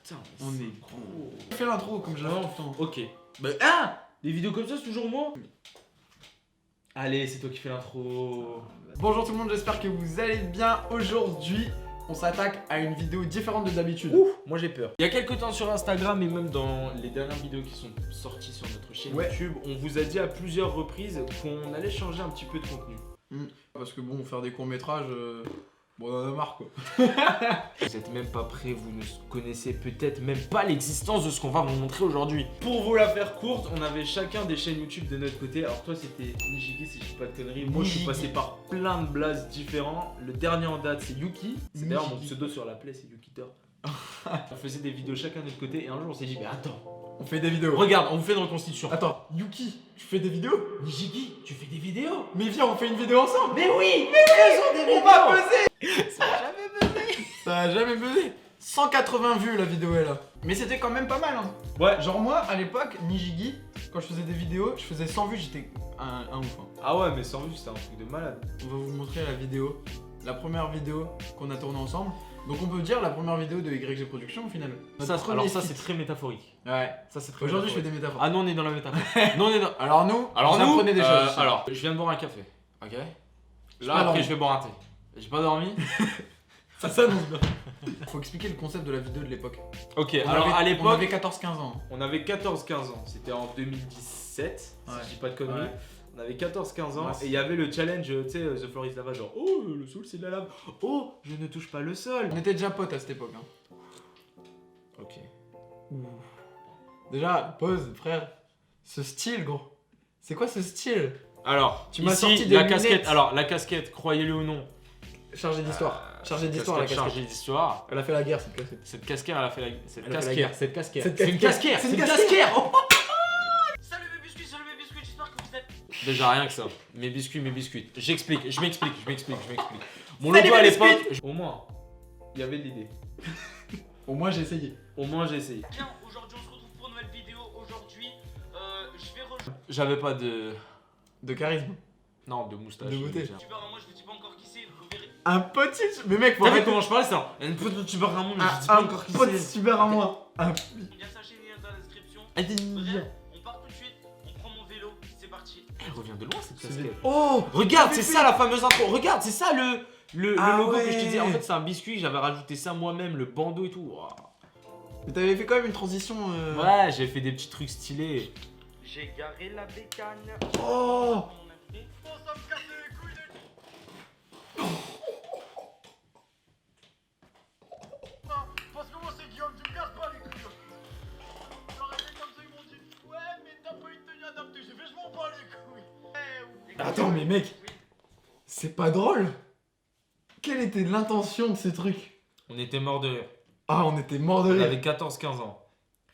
Putain, On c'est est gros. Fais l'intro comme je l'ai fait tout le temps. Ok. Bah, ah, des vidéos comme ça, c'est toujours moi. Allez, c'est toi qui fais l'intro. Bonjour tout le monde, j'espère que vous allez bien. Aujourd'hui, on s'attaque à une vidéo différente de d'habitude. Ouf, moi j'ai peur. Il y a quelques temps sur Instagram et même dans les dernières vidéos qui sont sorties sur notre chaîne YouTube, on vous a dit à plusieurs reprises qu'on allait changer un petit peu de contenu. Parce que bon, faire des courts-métrages, bon, on en a marre quoi. Vous êtes même pas prêts, vous ne connaissez peut-être même pas l'existence de ce qu'on va vous montrer aujourd'hui. Pour vous la faire courte, on avait chacun des chaînes YouTube de notre côté. Alors toi c'était Nijiki si je dis pas de conneries. Moi je suis passé par plein de blazes différents. Le dernier en date c'est Yuki. C'est d'ailleurs mon pseudo sur la play, c'est Yukitor. On faisait des vidéos chacun de notre côté et un jour on s'est dit mais attends, On fait des vidéos. regarde, on vous fait une reconstitution. Attends, Yuki, tu fais des vidéos? Nijiki, tu fais des vidéos? Mais viens, on fait une vidéo ensemble. Mais oui, On va peser. Ça a jamais buzzé. Ça a jamais buzzé. 180 vues la vidéo est là. Mais c'était quand même pas mal hein. Ouais. Genre moi à l'époque, Nijigi, quand je faisais des vidéos, je faisais 100 vues, j'étais un ouf hein. Ah ouais mais sans vue c'était un truc de malade. On va vous montrer la vidéo, la première vidéo qu'on a tournée ensemble. Donc on peut dire la première vidéo de YG Production au final. Ça, Notre alors premier ça skit. c'est très métaphorique. Ouais. Ça c'est très Aujourd'hui je fais métaphorique. des métaphores. Ah non on est dans la métaphore. Non on est dans... Alors nous, vous nous, apprenez des choses. ici. alors, je viens de boire un café. Ok. pas Là après dormi. je vais boire un thé. J'ai pas dormi. Ça s'annonce bien. Faut expliquer le concept de la vidéo de l'époque. Ok, On alors avait- à on l'époque, avait 14-15 ans. on avait 14-15 ans. C'était en 2017, Ouais. si je dis pas de conneries. Ouais. On avait 14-15 ans Ouais, et il y avait le challenge, tu sais, The Floor is Lava, genre oh le sol c'est de la lave, oh je ne touche pas le sol. On était déjà potes à cette époque. Hein. Ok. Déjà, pause, frère. Ce style, gros. C'est quoi ce style? Alors, Tu m'as ici, sorti des la lunettes. casquette. Alors la casquette, croyez-le ou non. Chargé d'histoire. Chargé d'histoire la casquette. Chargée d'histoire. Elle a fait la guerre cette casquette. Cette casquette, elle a fait la. Cette Elle a fait la casquette. guerre. Cette casquette. Cette C'est une casquette. casquette. C'est C'est une une casquette. casquette. Oh. Salut mes biscuits, j'espère que vous êtes... Déjà rien que ça. Mes biscuits. J'explique, je m'explique. Mon Salut, logo à mes l'époque, au moins, il y avait de l'idée. Au moins j'ai essayé. Au moins j'ai essayé. Bien, aujourd'hui on se retrouve pour une nouvelle vidéo. Aujourd'hui, je vais rejoindre... J'avais pas de. De charisme. Non, de moustache. De beauté. déjà. Moi je vous dis pas encore qui c'est, vous verrez. Un pote, mais mec, faut T'as vu arrêter. comment je parlais ça? Un peu de tuber à moi, mais je dis pas Un encore qui pote c'est. super à moi. Un- Bien sachez lien dans la description. Elle Bref, on part tout de suite, on prend mon vélo, c'est parti. revient de loin cette C'est casquette. vite. Oh, Regarde, c'est ça la fameuse intro. Regarde, c'est ça le Ah logo ouais. que je te disais. En fait, c'est un biscuit. J'avais rajouté ça moi-même, le bandeau et tout. Wow. mais t'avais fait quand même une transition. Ouais, j'ai fait des petits trucs stylés. J'ai garé la bécane. Oh. Mon invité. Oh, ça me casse les couilles de... Parce que moi c'est Guillaume, tu me casses pas les couilles. J'aurais fait comme ça, ils m'ont dit ouais, mais t'as pas une tenue adaptée. J'ai fait, je m'en bats les couilles. Eh, oui. Attends, mais mec, c'est pas drôle. Quelle était l'intention de ce truc? On était morts de rire. Ah, on était mort de On rire. avait 14-15 ans.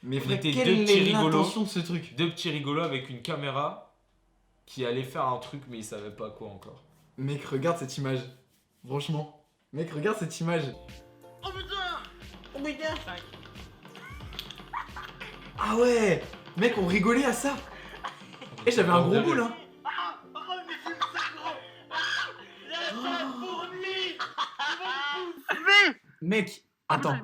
Mais on frère, était quelle deux petits est rigolos. l'intention de ce truc? Deux petits rigolos avec une caméra qui allait faire un truc, mais ils savaient pas quoi encore. Mec, regarde cette image. Franchement. Mec, regarde cette image. Oh putain. Oh my god. Ah ouais. Mec, on rigolait à ça. Et j'avais un gros boule, hein. Ah, oh, mais c'est ça, gros. Ah, il y a un fourmi. Il va me Mec, attends.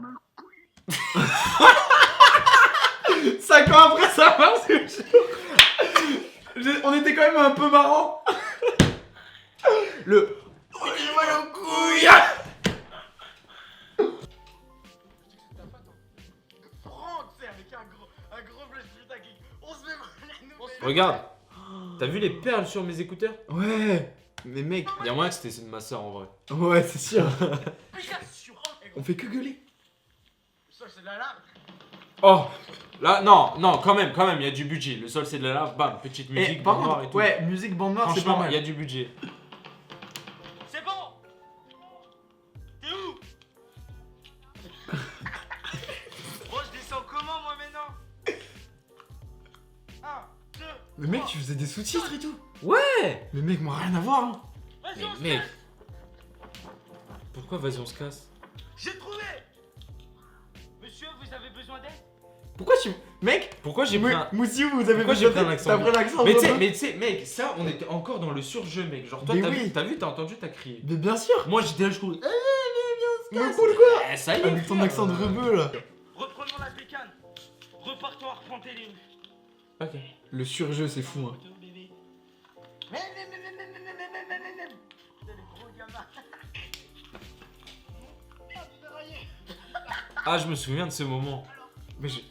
5 ans après ça marche, je te jure. On était quand même un peu marrant. Le. Oh, j'ai mal aux couilles. prendre, tu sais, avec un gros flash putain qui... On se met la nouvelle. Regarde. T'as vu les perles sur mes écouteurs? Ouais. Mais mec. Il y a moyen que c'était de ma soeur en vrai. Ouais, c'est sûr. Putain, sur un. Eh, gros, On fait que gueuler. ça c'est de la lave. Oh. Là, non, quand même, il y a du budget. Le sol c'est de la lave, bam, petite musique, Et par bande noire et contre, tout. ouais, musique bande noire, c'est pas Franchement, il y a mal. du budget. C'est bon. T'es où? Bon, je descends comment moi maintenant? 1, 2. Mais mec, tu faisais des sous-titres et tout. Ouais. Mais mec, moi, rien à voir. Hein. Vas-y, Mais on se mec. casse. Pourquoi vas-y on se casse? J'ai trouvé. Monsieur, vous avez besoin d'aide? Pourquoi tu. Mec, Pourquoi j'ai pris un... Moussiou, vous avez Pourquoi j'ai pris un accent T'as pris l'accent Mais tu breton. sais, mec, ça on était encore dans le surjeu, mec. Genre toi Mais t'as oui. vu, t'as entendu, t'as crié. Mais bien sûr. Moi j'étais là, je courais. Mais pourquoi? Ça y est. Avec ton frère. accent de rebeu là. Reprenons prends tes lignes. Ok. Le surjeu, c'est fou, hein. Putain, les gros gamins. Ah, tu t'es raillé. Ah, je me souviens de ce moment. Mais j'ai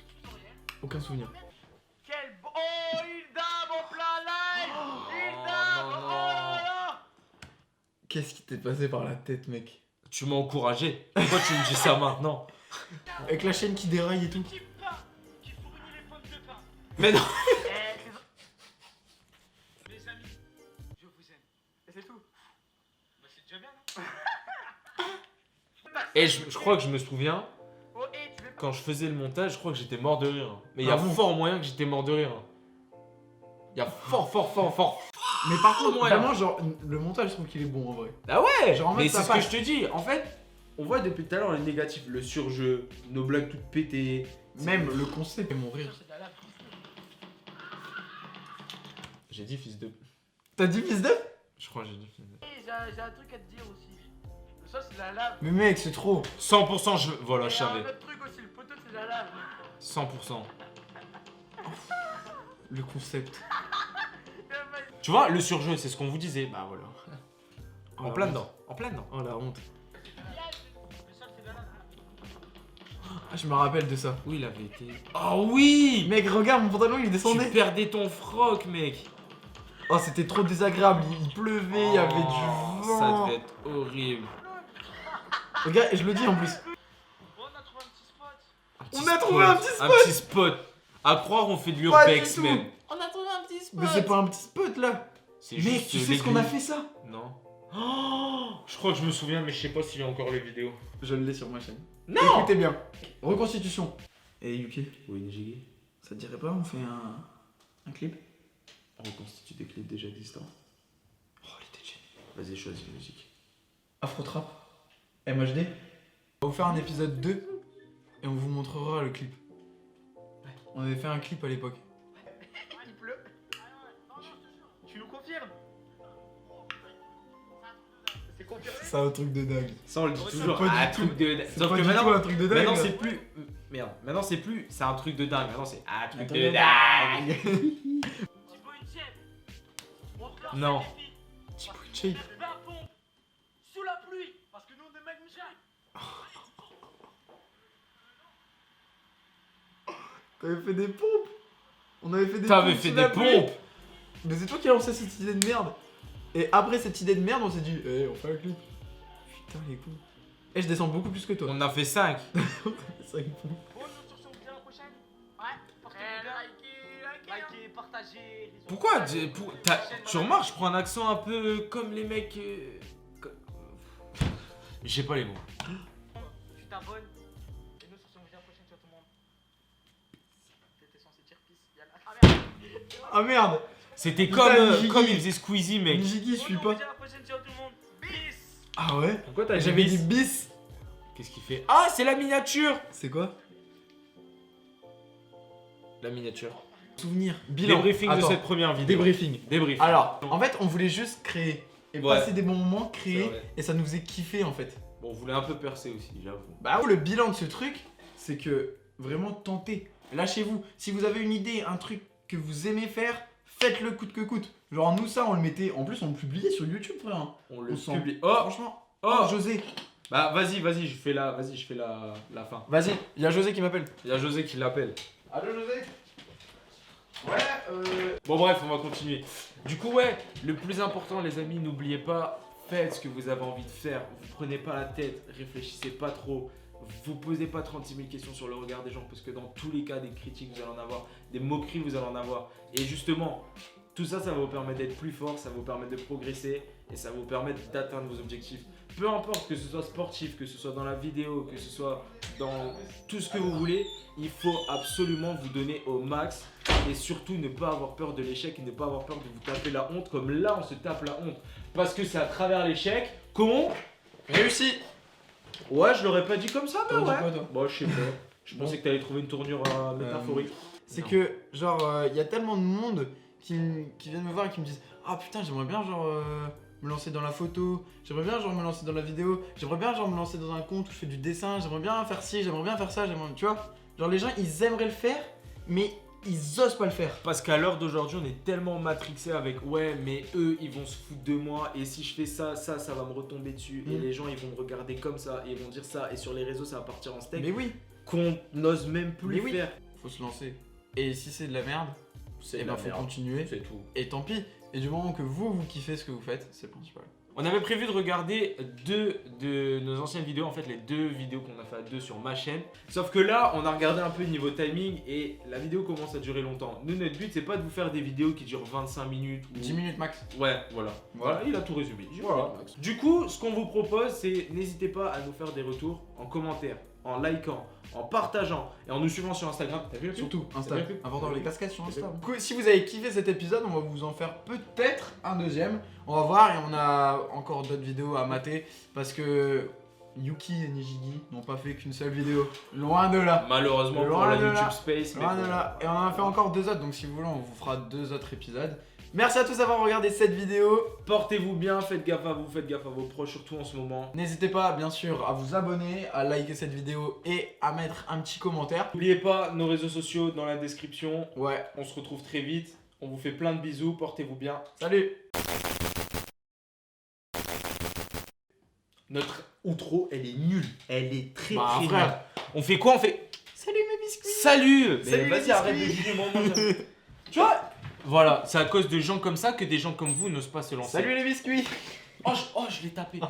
aucun souvenir. Quel beau. Oh, il dame en plein live. Il dame. non, Oh là là. Qu'est-ce qui t'est passé par la tête, mec? Tu m'as encouragé. Pourquoi tu me dis ça maintenant? Avec la chaîne qui déraille et tout. Qui pain. Qui fournit les pommes de pain. Mais non. Les amis, je vous aime. Et c'est tout. Bah, c'est déjà bien, non? Et je crois que je me souviens, Oh, et tu veux pas. quand je faisais le montage, je crois que j'étais mort de rire. Mais il y a Ah bon? fort moyen que j'étais mort de rire. Il y a fort. Mais par contre, Ouais. vraiment, genre, le montage, je trouve qu'il est bon en vrai. Ah ouais. Genre, en mode, Mais ça c'est ce que passe. je te dis. En fait, on voit depuis tout à l'heure les négatifs, le surjeu, nos blagues toutes pétées. Même le concept et mon rire. C'est de la lave. J'ai dit fils de. T'as dit fils de? Je crois que j'ai dit fils de. Et j'ai un truc à te dire aussi. Le sol, c'est de la lave. Mais mec, c'est trop. 100%, voilà, Et je il y a savais. un autre truc aussi, le poteau, c'est de la lave. 100%. Le concept. Tu vois, le surjeu, c'est ce qu'on vous disait. Bah voilà. Oh, En la plein honte. dedans. En plein dedans. Oh la honte. Le sol, c'est de la lave. Ah, je me rappelle de ça. Oui, il avait été. Oh oui. Mec, regarde, mon pantalon il Tu descendait. perdais ton froc, mec. Oh, c'était trop désagréable. Il pleuvait, il y avait du Oh, ça vent. devait être horrible. Regarde, et je le dis en plus. Oh, on a trouvé un petit spot. Un On petit a trouvé un petit Un spot. petit spot. À croire, on fait de Pas l'urbex du tout. même. On a trouvé un petit spot. Mais c'est pas un petit spot là. C'est Mec, juste tu sais ce qu'on a l'aiguille. fait ça? Non. Oh, je crois que je me souviens, mais je sais pas s'il y a encore les vidéos. Je l'ai sur ma chaîne. Non. Écoutez bien. Reconstitution. Et Yuki, Oui, Nijigi. ça te dirait pas, on fait un clip? On reconstitue des clips déjà existants. Oh, il était génial. Vas-y, choisis la musique. Afro Trap, MHD. On va vous faire un épisode 2 et on vous montrera le clip. On avait fait un clip à l'époque. Il pleut. Tu nous confirmes? C'est confirmé. C'est un truc de dingue. Ça, on le dit C'est toujours. pas du Ah, tout. truc de. C'est Sauf pas que du maintenant, tout un truc de dingue. maintenant là. c'est plus. Merde. Maintenant c'est plus. C'est un truc de dingue. Maintenant c'est un truc truc de de dingue. Tu veux une tienne? On te lance Non. un défi. Petit peu de shape. 20 pompes. Sous la pluie. Parce que nous, on est mecs Michel. T'avais fait des pompes. On avait fait des T'avais pompes fait sous des la pluie. pompes. Mais c'est toi qui as lancé cette idée de merde. Et après cette idée de merde, on s'est dit, eh, on fait un clip. Putain, les coups. Et je descends beaucoup plus que toi. On a fait 5. 5 pompes. Bon, nous sur son vidéo la prochaine. Ouais. Portez-vous bien. Likez, partagez. Pourquoi tu remarques, je prends un accent un peu comme les mecs. Je sais pas les mots. Tu t'abonnes. Et nous sur son vidéo prochaine, ciao tout le monde. T'étais censé dire peace. Yalla. Ah merde. Ah merde. C'était Putain, Nijigi. comme il faisait Squeezie, mec. Nijigi, je suis Bon, pas. nous, la prochaine, ciao tout le monde. Peace. Ah ouais. Pourquoi t'as J'avais dit bis. Qu'est-ce qu'il fait? Ah, c'est la miniature. C'est quoi? La miniature. Souvenir. Bilan. Débriefing de Attends. cette première vidéo. Débriefing. Débriefing. Alors, en fait, on voulait juste créer. Et Ouais. passer des bons moments, C'est créer. vrai. Et ça nous faisait kiffer en fait. Bon, on voulait un peu percer aussi, j'avoue. Bah, le bilan de ce truc, c'est que vraiment tentez. Lâchez-vous. Si vous avez une idée, un truc que vous aimez faire, faites-le coûte que coûte. Genre, nous, ça, on le mettait. En plus, on le publiait sur YouTube, frère. hein. On le On s'en- publie. Oh, Franchement. oh. José. Bah vas-y, je fais la fin. Vas-y, il y a José qui m'appelle. Il y a José qui l'appelle. Allô, José? Ouais, Bon bref, on va continuer. Du coup ouais, le plus important les amis, n'oubliez pas, faites ce que vous avez envie de faire. Vous prenez pas la tête, réfléchissez pas trop. Vous posez pas 36 000 questions sur le regard des gens parce que dans tous les cas, des critiques vous allez en avoir, des moqueries vous allez en avoir. Et justement, tout ça, ça va vous permettre d'être plus fort, ça va vous permettre de progresser et ça va vous permettre d'atteindre vos objectifs. Peu importe que ce soit sportif, que ce soit dans la vidéo, que ce soit dans tout ce que vous voulez, il faut absolument vous donner au max et surtout ne pas avoir peur de l'échec et ne pas avoir peur de vous taper la honte comme là on se tape la honte. Parce que c'est à travers l'échec qu'on réussi. Ouais, je l'aurais pas dit comme ça, mais T'aurais dit ouais. quoi, toi Bon, je sais pas. Je pensais que t'allais trouver une tournure métaphorique. C'est Non. que, genre, il y a tellement de monde qui viennent me voir et qui me disent ah putain, j'aimerais bien, genre, me lancer dans la photo, j'aimerais bien, genre, me lancer dans la vidéo, j'aimerais bien, genre, me lancer dans un compte où je fais du dessin, j'aimerais bien faire ci, j'aimerais bien faire ça, tu vois. Genre, les gens, ils aimeraient le faire, mais ils osent pas le faire. Parce qu'à l'heure d'aujourd'hui, on est tellement matrixé avec ouais, mais eux, ils vont se foutre de moi. Et si je fais ça, ça va me retomber dessus. Et les gens, ils vont me regarder comme ça. Et ils vont dire ça. Et sur les réseaux, ça va partir en steak. Mais oui, Qu'on n'ose même plus Mais oui. faire. faut se lancer. Et si c'est de la merde, C'est eh de ben la faut merde. continuer. C'est tout. Et tant pis. Et du moment que vous kiffez ce que vous faites, c'est le principal. On avait prévu de regarder deux de nos anciennes vidéos, en fait les deux vidéos qu'on a fait à deux sur ma chaîne. Sauf que là, on a regardé un peu niveau timing et la vidéo commence à durer longtemps. Nous, notre but, c'est pas de vous faire des vidéos qui durent 25 minutes ou 10 minutes max. Ouais, voilà. Voilà, il a tout résumé. Voilà. Du coup, ce qu'on vous propose, c'est n'hésitez pas à nous faire des retours en commentaire, en likant, en partageant et en nous suivant sur Instagram. T'as vu le Surtout Insta. T'as bien fait Important les casquettes sur Insta. bien. Du coup, si vous avez kiffé cet épisode, on va vous en faire peut-être un deuxième. On va voir et on a encore d'autres vidéos à mater parce que Yuki et Nijigi n'ont pas fait qu'une seule vidéo. Loin de là. Malheureusement pour Loin la de là. YouTube Space. mais Loin de bon. là. Et on en a fait encore deux autres, donc si vous voulez, on vous fera deux autres épisodes. Merci à tous d'avoir regardé cette vidéo. Portez-vous bien, faites gaffe à vous, faites gaffe à vos proches, surtout en ce moment. N'hésitez pas, bien sûr, à vous abonner, à liker cette vidéo et à mettre un petit commentaire. N'oubliez pas nos réseaux sociaux dans la description. Ouais, On se retrouve très vite. On vous fait plein de bisous. Portez-vous bien. salut! Notre outro, elle est nulle. Elle est très Bah, très frère. nulle. On fait quoi? On fait Salut mes biscuits! salut. Salut, Mais vas-y, les arrête de biscuits. juger moi. Tu vois? Voilà, c'est à cause de gens comme ça que des gens comme vous n'osent pas se lancer. Salut les biscuits! Oh, je l'ai tapé.